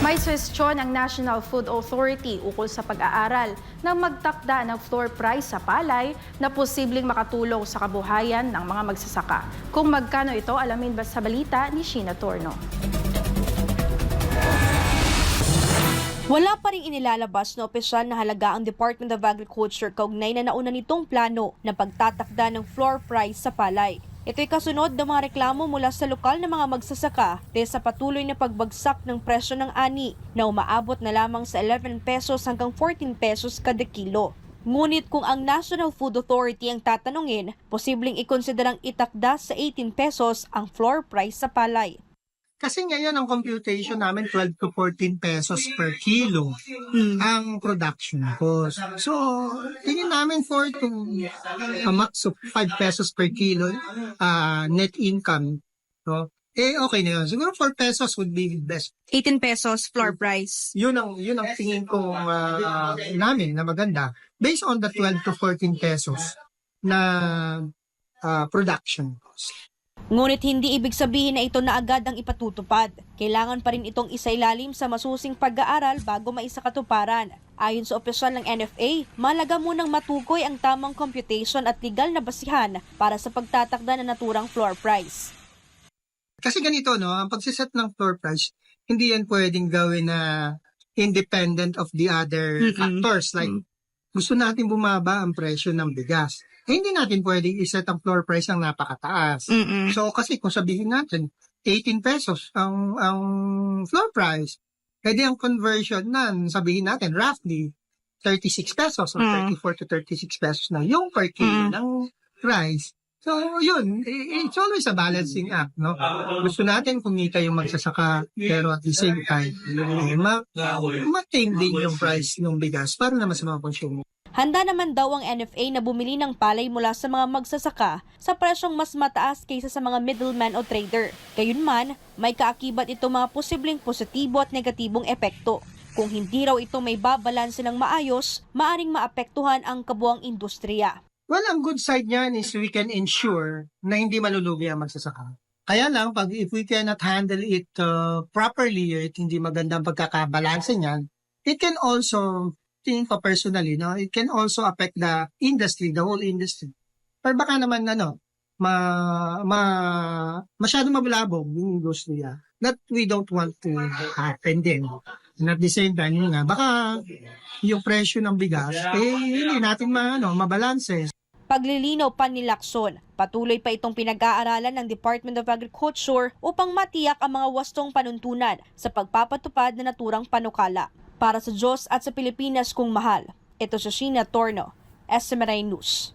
May suwestyon ang National Food Authority ukol sa pag-aaral ng magtakda ng floor price sa palay na posibleng makatulong sa kabuhayan ng mga magsasaka. Kung magkano ito, alamin ba sa balita ni Sheena Torno. Wala pa rin inilalabas na opisyal na halaga ang Department of Agriculture kaugnay na nauna nitong plano na pagtatakda ng floor price sa palay. Ito'y kasunod ng mga reklamo mula sa lokal na mga magsasaka dahil sa patuloy na pagbagsak ng presyo ng ani na umaabot na lamang sa 11 pesos hanggang 14 pesos kada kilo. Ngunit kung ang National Food Authority ang tatanungin, posibleng ikonsiderang itakda sa 18 pesos ang floor price sa palay. Kasi ngayon ang computation namin 12 to 14 pesos per kilo ang production cost. So, tingin namin 4 to a max of 5 pesos per kilo net income. No? Okay na yun. Siguro 4 pesos would be best. 18 pesos floor price. Yun ang tingin ko namin na maganda based on the 12 to 14 pesos na production cost. Ngunit hindi ibig sabihin na ito na agad ang ipatutupad. Kailangan pa rin itong isailalim sa masusing pag-aaral bago maisakatuparan. Ayon sa opisyal ng NFA, malaga munang matukoy ang tamang computation at legal na basihan para sa pagtatakda ng naturang floor price. Kasi ganito, no, ang pagsiset ng floor price, hindi yan pwedeng gawin na independent of the other factors. Like, gusto natin bumaba ang presyo ng bigas. Hindi natin pwedeng iset ang floor price ng napakataas. So, kasi kung sabihin natin, 18 pesos ang floor price, pwede ang conversion na, sabihin natin, roughly, 36 pesos or 34 to 36 pesos na yung per kilo ng price. So, yun, it's always a balancing act, no? Gusto natin kumita yung magsasaka, pero at the same time, ma-maintain din yung price ng bigas para naman sa mga consumer. Handa naman daw ang NFA na bumili ng palay mula sa mga magsasaka sa presyong mas mataas kaysa sa mga middleman o trader. Gayunman, may kaakibat ito mga posibleng positibo at negatibong epekto. Kung hindi raw ito may babalanse ng maayos, maaring maapektuhan ang kabuuang industriya. Well, ang good side niyan is we can ensure na hindi malulugi ang magsasaka. Kaya lang, if we cannot handle it properly, at hindi magandang pagkakabalanse niyan, it can also, tingin ko personally, no, it can also affect the industry, the whole industry. Pero baka naman, masyadong mabulabog yung industriya that we don't want to happen din. And at the same time, yun nga, baka yung presyo ng bigas, hindi natin mabalanse. Paglilinaw pa ni Lacson, patuloy pa itong pinag-aaralan ng Department of Agriculture upang matiyak ang mga wastong panuntunan sa pagpapatupad na naturang panukala. Para sa Diyos at sa Pilipinas kung mahal, ito si Sheena Torno, SMNI News.